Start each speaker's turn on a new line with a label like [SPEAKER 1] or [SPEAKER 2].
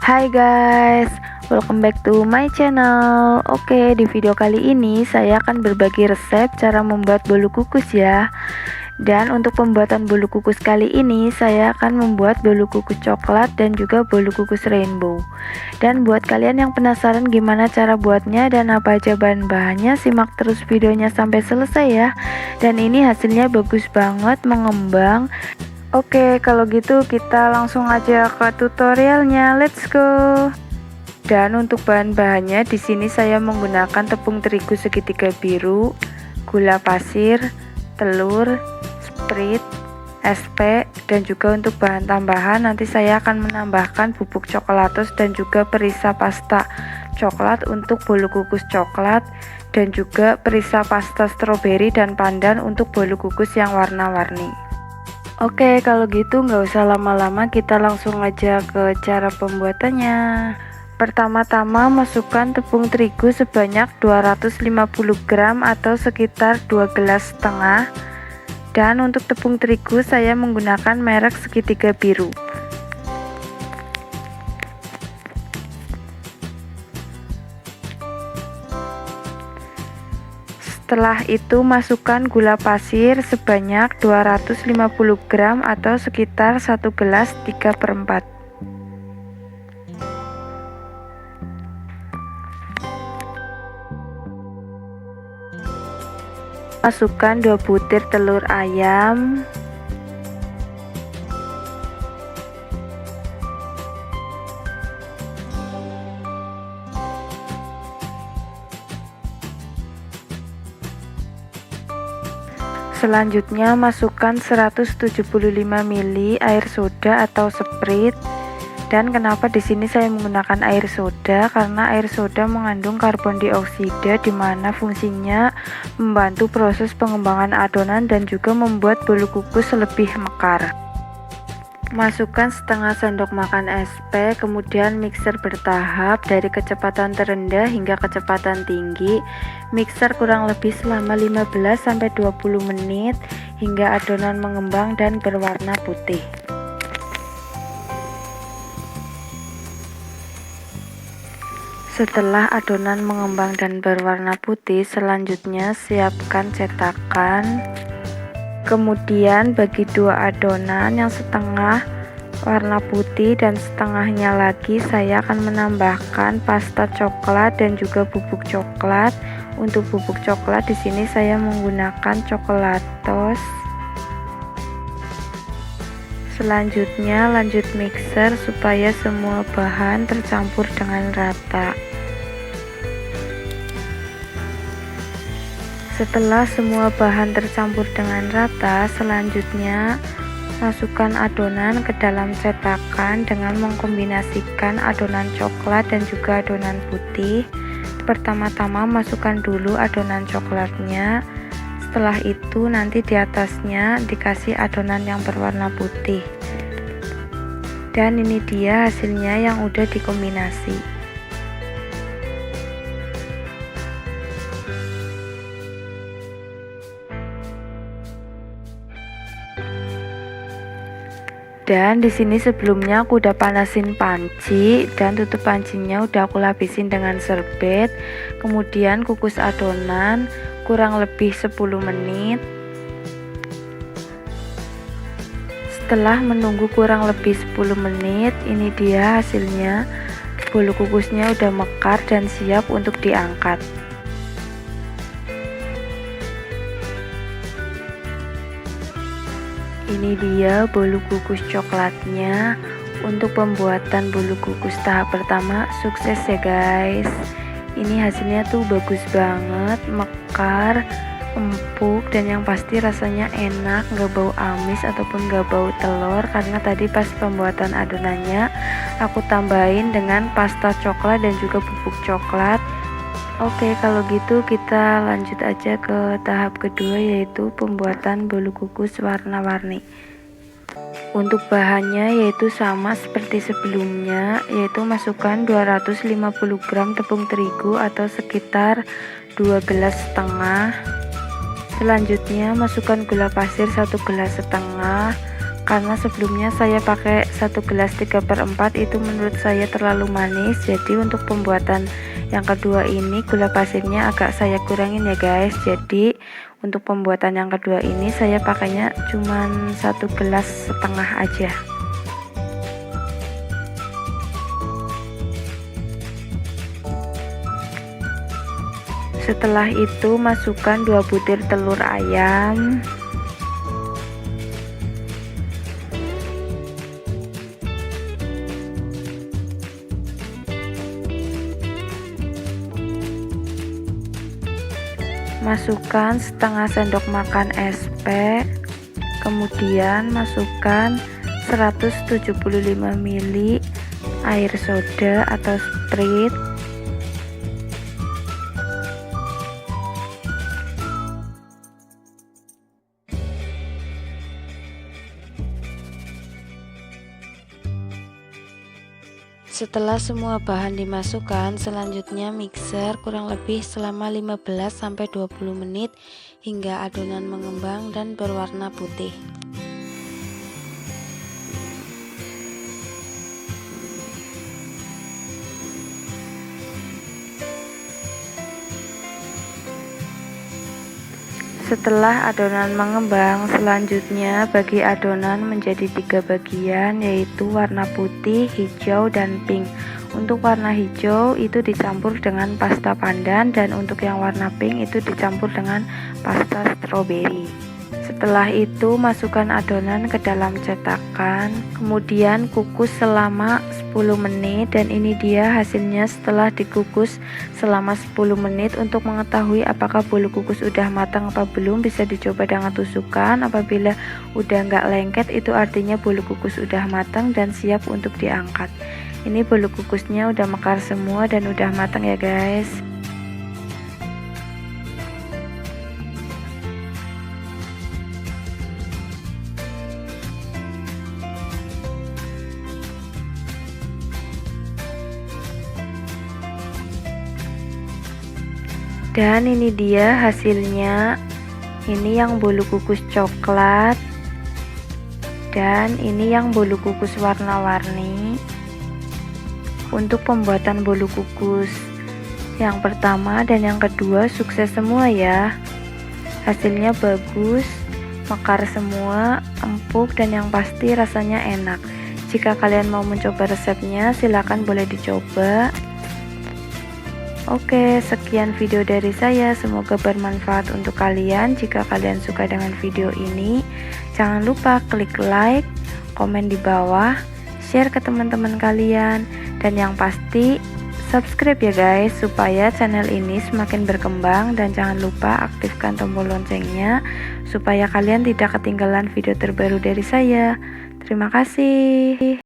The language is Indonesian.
[SPEAKER 1] Hai guys, welcome back to my channel. Oke, di video kali ini saya akan berbagi resep cara membuat bolu kukus ya. Dan untuk pembuatan bolu kukus kali ini saya akan membuat bolu kukus coklat dan juga bolu kukus rainbow. Dan buat kalian yang penasaran gimana cara buatnya dan apa aja bahan-bahannya, simak terus videonya sampai selesai ya. Dan ini hasilnya bagus banget, mengembang. Oke, kalau gitu kita langsung aja ke tutorialnya. Let's go. Dan untuk bahan-bahannya di sini saya menggunakan tepung terigu segitiga biru, gula pasir, telur, Sprite, SP, dan juga untuk bahan tambahan nanti saya akan menambahkan bubuk coklatos dan juga perisa pasta coklat untuk bolu kukus coklat, dan juga perisa pasta stroberi dan pandan untuk bolu kukus yang warna-warni. Oke, kalau gitu nggak usah lama-lama, kita langsung aja ke cara pembuatannya. Pertama-tama masukkan tepung terigu sebanyak 250 gram atau sekitar 2 gelas setengah. Dan untuk tepung terigu saya menggunakan merek segitiga biru. Setelah itu masukkan gula pasir sebanyak 250 gram atau sekitar 1 gelas 3/4. Masukkan 2 butir telur ayam. Selanjutnya masukkan 175 ml air soda atau Sprite. Dan kenapa di sini saya menggunakan air soda? Karena air soda mengandung karbon dioksida, dimana fungsinya membantu proses pengembangan adonan dan juga membuat bolu kukus lebih mekar. Masukkan setengah sendok makan SP, kemudian mixer bertahap dari kecepatan terendah hingga kecepatan tinggi. Mixer kurang lebih selama 15-20 menit hingga adonan mengembang dan berwarna putih. Setelah adonan mengembang dan berwarna putih, selanjutnya siapkan cetakan. Kemudian bagi dua adonan, yang setengah warna putih dan setengahnya lagi saya akan menambahkan pasta coklat dan juga bubuk coklat. Untuk bubuk coklat di sini saya menggunakan coklatos. Selanjutnya lanjut mixer supaya semua bahan tercampur dengan rata. Setelah semua bahan tercampur dengan rata, selanjutnya masukkan adonan ke dalam cetakan dengan mengkombinasikan adonan coklat dan juga adonan putih. Pertama-tama masukkan dulu adonan coklatnya. Setelah itu nanti di atasnya dikasih adonan yang berwarna putih. Dan ini dia hasilnya yang udah dikombinasi. Dan di sini sebelumnya aku udah panasin panci dan tutup pancinya udah aku lapisin dengan serbet. Kemudian kukus adonan kurang lebih 10 menit. Setelah menunggu kurang lebih 10 menit, ini dia hasilnya. Bolu kukusnya udah mekar dan siap untuk diangkat. Ini dia bolu kukus coklatnya. Untuk pembuatan bolu kukus tahap pertama sukses ya guys. Ini hasilnya tuh bagus banget, mekar, empuk, dan yang pasti rasanya enak, gak bau amis ataupun gak bau telur. Karena tadi pas pembuatan adonannya aku tambahin dengan pasta coklat dan juga bubuk coklat. Oke, kalau gitu kita lanjut aja ke tahap kedua, yaitu pembuatan bolu kukus warna-warni. Untuk bahannya yaitu sama seperti sebelumnya, yaitu masukkan 250 gram tepung terigu atau sekitar 2 gelas setengah. Selanjutnya masukkan gula pasir 1 gelas setengah, karena sebelumnya saya pakai 1 gelas 3/4 itu menurut saya terlalu manis. Jadi untuk pembuatan yang kedua ini gula pasirnya agak saya kurangin ya guys. Jadi untuk pembuatan yang kedua ini saya pakainya cuman 1,5 gelas aja. Setelah itu masukkan 2 butir telur ayam, masukkan setengah sendok makan SP, kemudian masukkan 175 ml air soda atau Sprite, setelah semua bahan dimasukkan, selanjutnya mixer kurang lebih selama 15-20 menit hingga adonan mengembang dan berwarna putih. Setelah adonan mengembang, selanjutnya bagi adonan menjadi 3 bagian, yaitu warna putih, hijau, dan pink. Untuk warna hijau itu dicampur dengan pasta pandan, dan untuk yang warna pink itu dicampur dengan pasta stroberi. Setelah itu masukkan adonan ke dalam cetakan, kemudian kukus selama 10 menit, dan ini dia hasilnya setelah dikukus selama 10 menit. Untuk mengetahui apakah bolu kukus udah matang apa belum, bisa dicoba dengan tusukan. Apabila udah nggak lengket, itu artinya bolu kukus udah matang dan siap untuk diangkat. Ini bolu kukusnya udah mekar semua dan udah matang ya guys. Dan ini dia hasilnya. Ini yang bolu kukus coklat, dan ini yang bolu kukus warna-warni. Untuk pembuatan bolu kukus yang pertama dan yang kedua sukses semua ya. Hasilnya bagus, mekar semua, empuk, dan yang pasti rasanya enak. Jika kalian mau mencoba resepnya, silahkan boleh dicoba. Oke, sekian video dari saya, semoga bermanfaat untuk kalian. Jika kalian suka dengan video ini, jangan lupa klik like, komen di bawah, share ke teman-teman kalian, dan yang pasti subscribe ya guys, supaya channel ini semakin berkembang. Dan jangan lupa aktifkan tombol loncengnya supaya kalian tidak ketinggalan video terbaru dari saya. Terima kasih.